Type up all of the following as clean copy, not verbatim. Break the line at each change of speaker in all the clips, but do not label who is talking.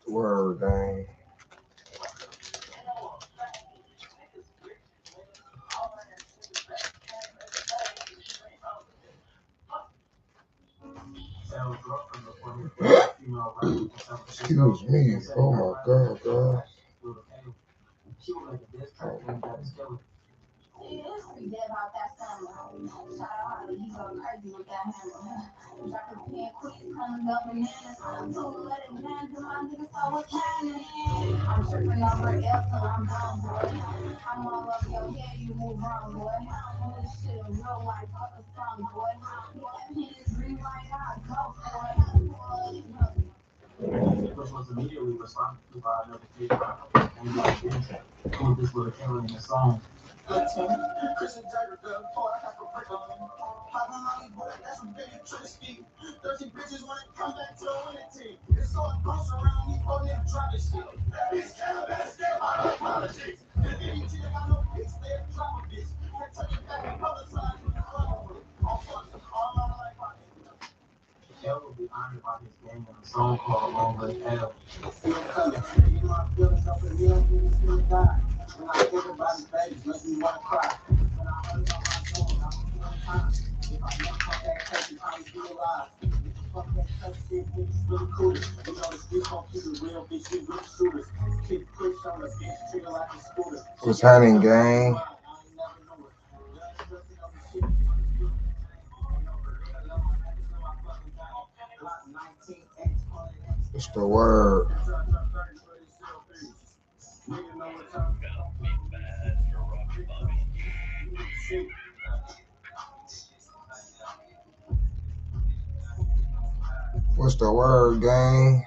Word, dang. Excuse me. Oh my God, God. What's happening, gang? What's the word? What's the word, gang?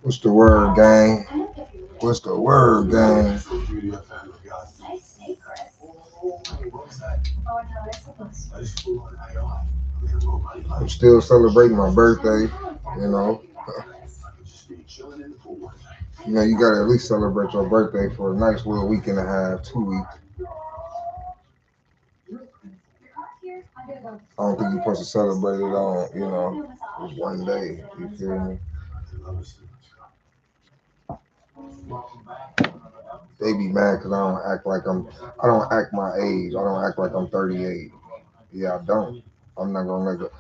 What's the word, gang? What's the word, gang? I'm still celebrating my birthday, you know. You know, you gotta at least celebrate your birthday for a nice little week and a half, 2 weeks. I don't think you're supposed to celebrate it on, just one day. You feel me? They be mad because I don't act my age. I don't act like I'm 38. Yeah, I don't. I'm not gonna let it.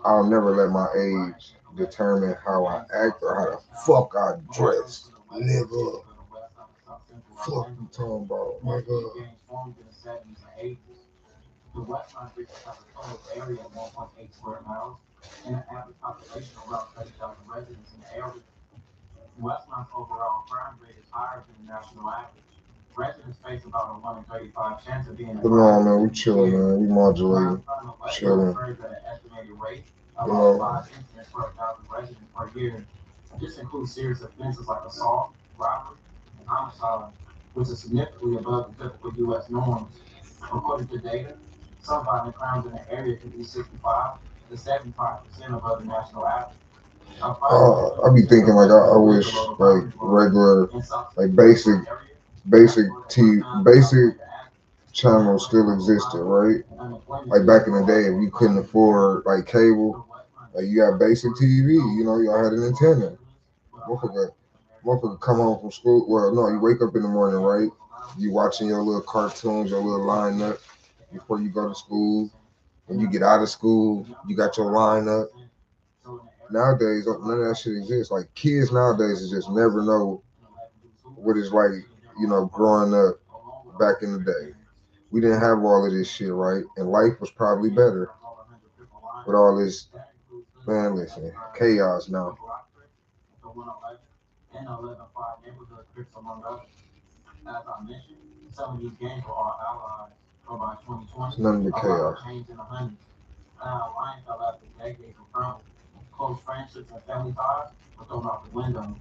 I'll never let my age determine how I act or how the fuck I dress. Nigga, fuck you talking about, nigga. But no, man, we chilling, man. We modulating, chilling. You know, I be thinking like I wish like regular, like basic channels still existed, right? Like back in the day, if you couldn't afford like cable, like you got basic TV, y'all had an antenna. Motherfucker, motherfucker come home from school. Well, no, you wake up in the morning, right? You watching your little cartoons, your little lineup before you go to school. When you get out of school, you got your lineup. Nowadays, none of that shit exists. Like kids nowadays just never know what it's like, growing up back in the day. We didn't have all of this shit, right? And life was probably better with all this, man, listen, chaos now.
and 11-5 neighborhood Crips among others. As I mentioned, some of these gangs were all allies, but by
It's
2020,
nothing but
a lot
chaos.
had changed in the hundreds. Now, alliance that lasted decades were crumbled. Close friendships and family ties were thrown out the window.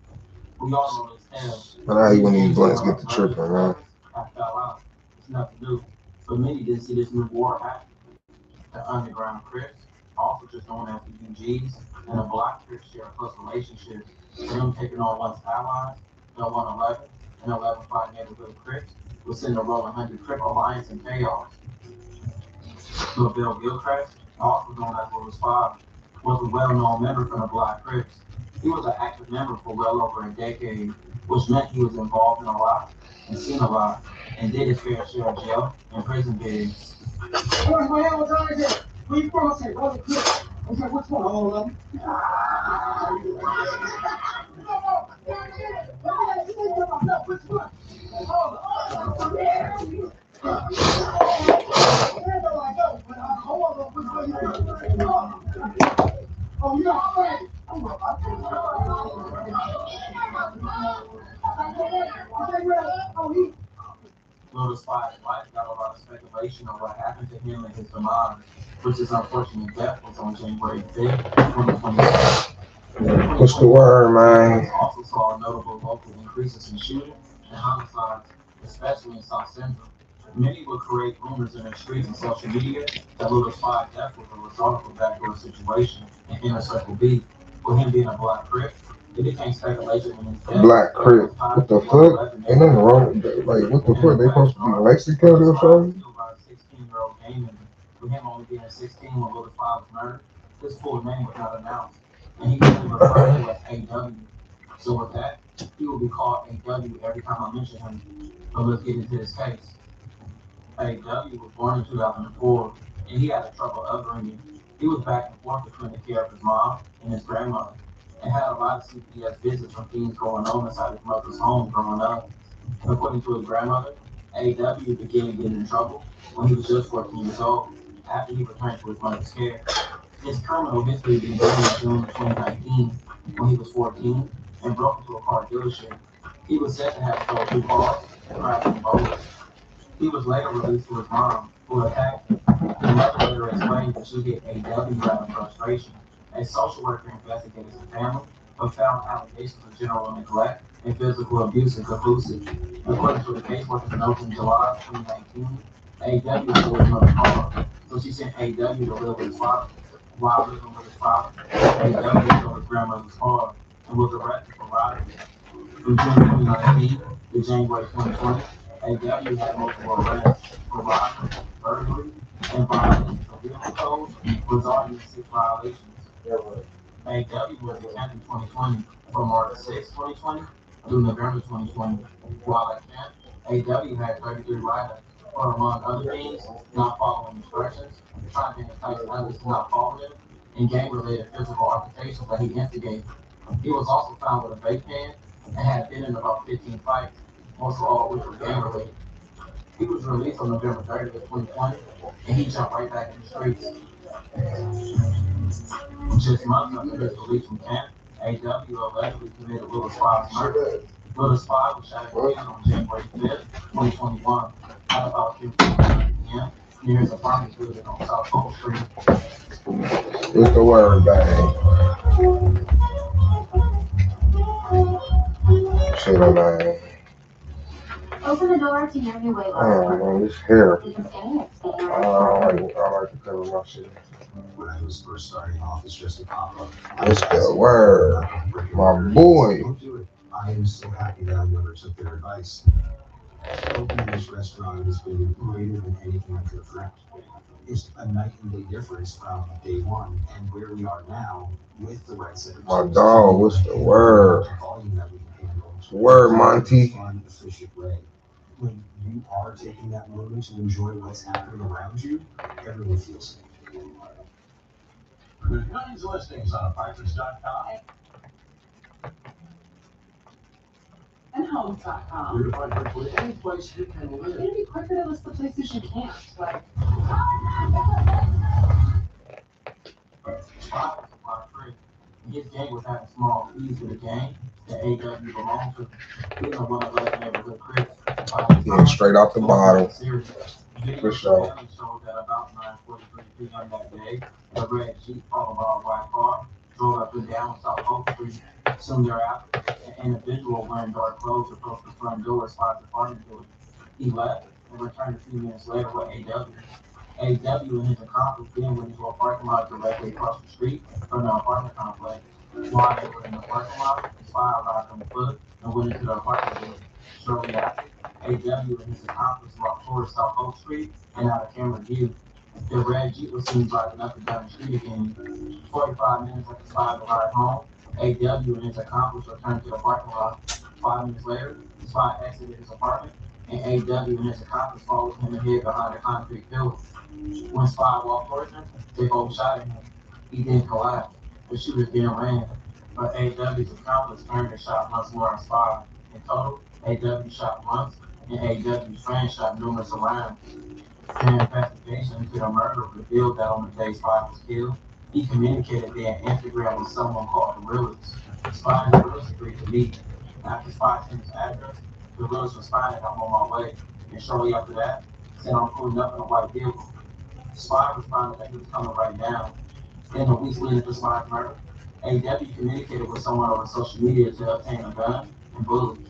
We all know this tale.
And I hate
Many
when these
gangs
blunts
formed
get
as
to
brothers
tripping,
and
man.
cousins have fell out. It's nothing new. But many didn't see this new war happen. The underground Crips, also just known as the UGs, and the Block Crips share a close relationship. So them taking on once allies, the 111 and 11-5 neighborhood Crips, would send a rolling 100 Crip alliance in chaos. Bill Gilchrist, also known as Louis Five, was a well-known member from the Black Crips. He was an active member for well over a decade, which meant he was involved in a lot and seen a lot, and did his fair share of jail and prison bigs. Where's my advertising? Where you from? I said, brother, Chris. I said, which one? All of them. Which one? All of them. Oh, yeah, all right. Lotus Five's life got a lot of speculation on what happened to him and his demise, which his unfortunate death was on January 5th, 2022.
What's the word, man?
Also saw notable local increases in shootings and homicides, especially in South Central. Many would create rumors in the streets and social media that Lewis Five death was a result of a backdoor situation in Inner Circle B. With him being a black crip, it became speculation in his death
Black
that it
Crip.
was tied
What
to the
the fuck?
111
Ain't nothing
neighborhood.
wrong with that. Like, what the
In a
fuck? They
crash
supposed to be
car,
Mexican
Lewis
or
Five was
something?
killed by a 16-year-old gang member. With him only being 16 when Lewis Five was murdered, his full name was not announced, and he was only referred to as AW. So with that, he will be called AW every time I mention him. But let's get into his case. AW was born in 2004, and he had a troubled upbringing. He was back and forth between the care of his mom and his grandmother, and had a lot of CPS visits from things going on inside his mother's home growing up. According to his grandmother, AW began getting in trouble when he was just 14 years old, after he returned to his mother's care. His criminal history began in June 2019 when he was 14 and broke into a car dealership. He was said to have stole two cars, crashing both. He was later released to his mom, who attacked him. His mother later explained that she hit AW out of frustration. A social worker investigated the family, but found allegations of general neglect and physical abuse inconclusive. According to the caseworker's notes in July 2019, AW stole his mother's car, so she sent AW to live with his father. While living with his father, AW stole his grandmother's car and was arrested for robbery. From June 2019 to January 2020, AW had multiple arrests for robbery, burglary, and violations of vehicle codes, resulting in six violations. AW was detained in 2020 from March 6, 2020 through November 2020. While at camp, AW had 33 write-ups for, among other things, not following instructions, trying to entice others to not follow them, and gang-related physical altercations that he instigated. He was also found with a vape pen and had been in about 15 fights, most of all which were gang-related. He was released on November 30th, 2020, and he jumped right back in the streets. Just months after his release from camp, AW allegedly committed Willis Five's murder. Willis Five was shot and killed on January 5th, 2021, at about 10:59 p.m. near his apartment building on South Cole Street.
What's the word, bang? Shit, man.
Open the door to your new weight loss
Oh,
plan.
man, this hair.
Is it skinny or skinny?
I like to cover my shit.
When I was first starting off as just a pop-up,
What's the word? My boy.
don't do it. I am so happy that I never took their advice. Opening this restaurant has been greater than anything I could have dreamt. It's a night and day difference from day one and where we are now with the right set of
My
tools to
dog,
handle
what's the
any and every
word?
amount of volume that we can handle
What's the
and
word,
do it in a
Monty?
fun, efficient way. When you are taking that moment to enjoy what's happening around you, everyone feels it. With millions of listings on apartments.com and homes.com, you're to find virtually any place you can live. It'd be quicker to list the places you can't, like Spot was a block free. His gang was having small fees with the gang, that AW belonged to. He was one of those neighborhood critics. By his
Yeah,
time,
straight out the
it was nothing
bottle
serious.
for
Videos
sure.
surveillance showed that about 9:43 p.m. that day, a red Jeep followed by a white car drove up and down South Oak Street. Soon thereafter, an individual wearing dark clothes approached the front door of Spot's apartment building. He left and returned a few minutes later with AW. AW and his accomplice then went into a parking lot directly across the street from the apartment complex. While they were in the parking lot, Spy arrived on foot and went into the apartment building. Shortly after, AW and his accomplice walked towards South Oak Street and out of camera view. The red Jeep was seen driving up and down the street again. 45 minutes after Spy arrived home, AW and his accomplice returned to the parking lot. 5 minutes later, Spy exited his apartment, and AW and his accomplice followed him and hid behind a concrete pillar. When Spy walked towards him, they both shot at him. He then collapsed. The shooters then ran, but AW's accomplice turned and shot once more at Spy. In total, AW shot once, and AW's friend shot numerous rounds. The investigation into the murder revealed that on the day Spy was killed, he communicated via Instagram with someone called Gorillas. Spy and Gorillas agreed to meet. After Spy sent his address, Gorillas responded, "I'm on my way." And shortly after that, said, "I'm pulling up in a white vehicle." Spy responded that he was coming right now. Then a week later to Spy's murder, AW communicated with someone over social media to obtain a gun and bullets.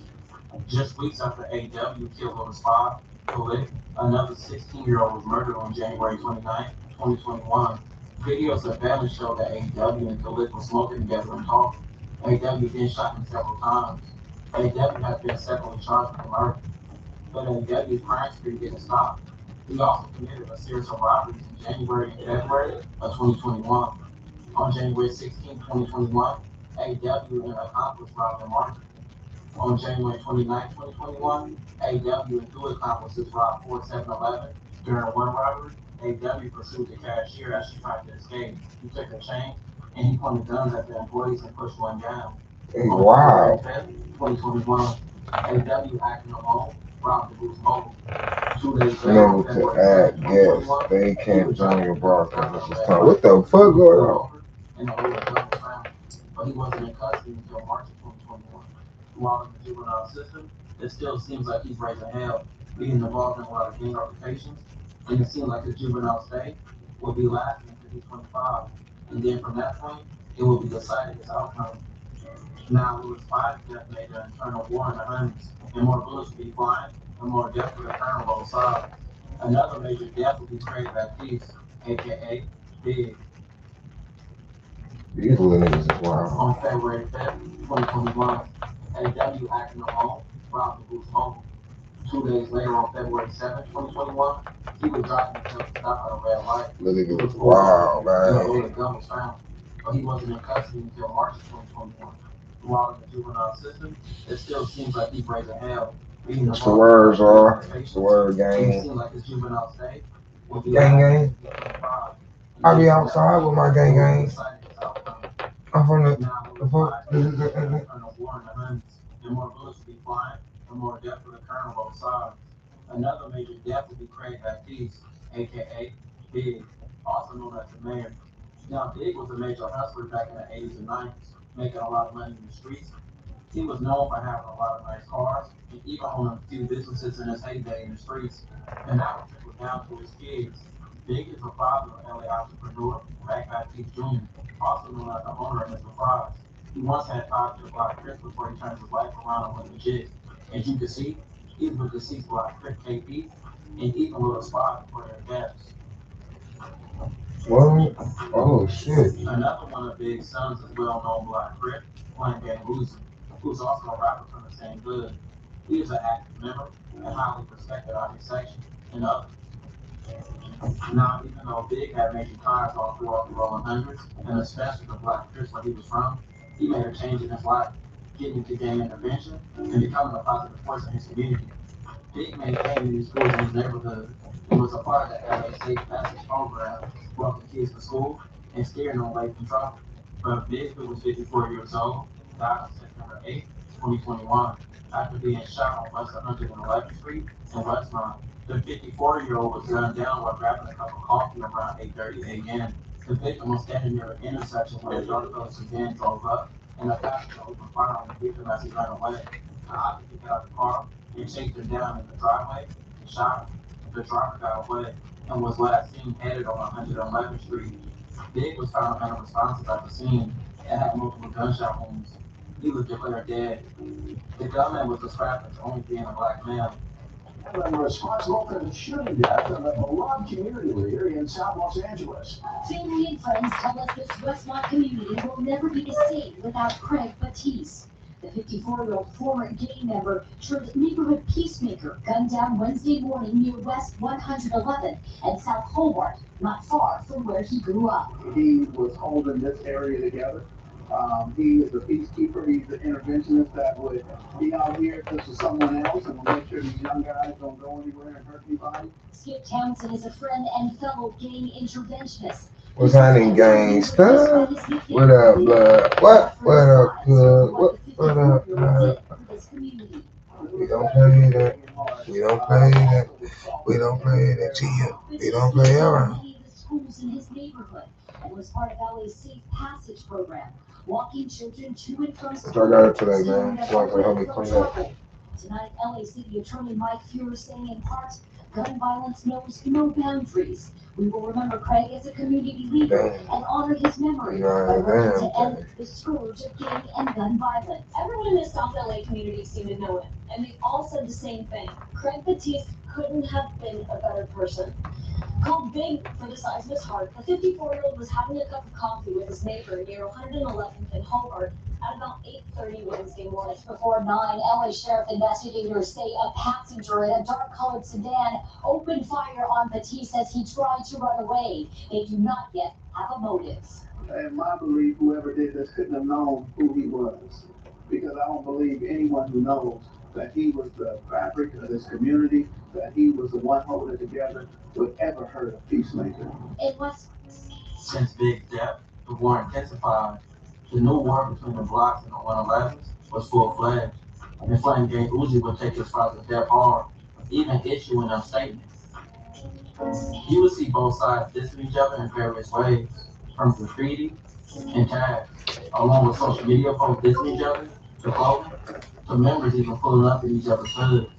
Just weeks after AW killed over Spy, Khalid, another 16-year-old, was murdered on January 29, 2021. Video surveillance showed that AW and Khalid were smoking together and talking. AW then shot him several times. AW has been separately charged with the murder, but AW's crime spree didn't stop. He also committed a series of robberies in January and February of 2021. On January 16, 2021, AW and an accomplice robbed a market. On January 29, 2021, AW and two accomplices robbed 4711. During one robbery, AW pursued the cashier as she tried to escape. He took her change and he pointed guns at the employees and pushed one down.
Hey,
On February
wow.
5th, 2021, AW acting alone robbed the Boost Mobile. 2 days later, on
Unable to
February 7th,
add guests.
2021,
They
he
can't
was
join
driving
your
pickup truck
broadcast
on
at
a
this
red
time.
light.
What the fuck
He was
going
pulled
on?
over and the older gun was found, but he wasn't in custody until March of 2021. While in the juvenile system, it still seems like he's raising hell, being involved in a lot of gang altercations, and it seems like his juvenile stay will be lasting until he's 25. And then from that point, it will be decided his outcome. Now, Louis Spies death made an internal war in the hundreds, and more bullets would be flying, and more death would occur on both sides. Another major death would be Craig Baptiste, aka Big.
These little niggas is wild.
On February 5th, 2021, AW acting alone robbed the Boost Mobile. 2 days later, on February 7th, 2021, he was driving himself to stop at a red light.
Little
He
niggas
was
is
pulled over,
wild,
and a
man.
loaded gun was found, but he wasn't in custody until March of 2021. While in the juvenile system, it still seems like he's raising hell, being
What's the
involved in a lot
words,
of gang
are? What's the
altercations,
word,
and it
gang?
seems like his juvenile stay will be
Gang,
lasting
gang.
until he's 25. And
I
then
be
from that
outside
point,
with my
it
gang,
will be
gang.
decided his outcome.
I'm from
Now,
the
Louis
fuck.
Spies death made an internal war in the hundreds, and more bullets would be flying, and more death would occur on both sides. Another major death would be Craig Baptiste, aka Big, also known as the Mayor. Now, Big was a major hustler back in the 80s and 90s, making a lot of money in the streets. He was known for having a lot of nice cars and even owning a few businesses in his heyday in the streets. And that would trickle down to his kids. Big is the father of LA entrepreneur Craig Baptiste Jr., also known as the owner of Mr. Fries. He once had ties to the Black Crips before he turned his life around and went legit. As you can see, he was with deceased Black Crip KP and even Little Spy before their deaths.
What? Oh, shit.
Another one of Big's sons is well-known Black Crip, Glenn Van Woozen, who's also a rapper from the same hood. He is an active member and highly respected out his section and others. Now, even though Big had major ties all throughout the rolling hundreds, and especially the Black Crips where he was from, he made a change in his life, getting into gang intervention and becoming a positive force in his community. Big maintained these schools in his neighborhood and was a part of the LA Safe Passage program, walking kids to school and steering them away from trouble. But Big, who was 54 years old, died on September 8, 2021, after being shot on West 111th Street in Westmont. The 54-year-old was gunned down while grabbing a cup of coffee around 8:30 a.m. The victim was standing near the intersection when a dark colored sedan drove up and a passenger opened fire on the victim as he ran away. The occupant got out of the car and chased him down in the driveway and shot him. The driver got away and was last seen headed on 111th Street. Big was found unresponsive at the scene and had multiple gunshot wounds. He was declared dead. The gunman was described as only being a black male.
And responsible for the shooting death of a beloved community leader in South Los Angeles.
Family and friends tell us this Westmont community will never be the same without Craig Batiste. The 54-year-old former gang member turned neighborhood peacemaker gunned down Wednesday morning near West 111 and South Hobart, not far from where he grew up.
He was holding this area together. He is a peacekeeper. He's an interventionist that would be out here just for someone else and will make sure these young guys don't go anywhere and hurt anybody.
Skip Townsend is a friend and fellow gang interventionist.
What's happening, gangsta? What up, blood? What up, blood? What up, blood? We don't play that. We don't play that. We don't play that to you. We don't play around.
Schools in his neighborhood and was part of LA's Safe Passage program, walking children to and from school.
I got it today, man. Somebody help me clean up.
Tonight, LA City Attorney Mike Fuhrer saying in part, gun violence knows no boundaries. We will remember Craig as a community leader and honor his memory by working to end the scourge of gang and gun violence.
Everyone in the South LA community seemed to know him, and they all said the same thing. Craig Batiste couldn't have been a better person. Called big for the size of his heart, the 54-year-old was having a cup of coffee with his neighbor near 111th and Hobart at about 8:30 Wednesday morning.
Before 9, LA Sheriff investigators say a passenger in a dark-colored sedan opened fire on Batiste as he tried to run away. They do not yet have a motive.
In my belief, whoever did this couldn't have known who he was, because I don't believe anyone who knows that he was the fabric of this community, that he was the one holding it together, would ever hurt a peacemaker.
It was
Since Big's death, the war intensified. The new war between the blocks and the 111s was full-fledged. And Flame Gang Uzi would take his father's death hard, even issuing a statement. He would see both sides dissing each other in various ways, from graffiti and tags, along with social media posts dissing each other, to clothing, to members even pulling up in each other's hoods.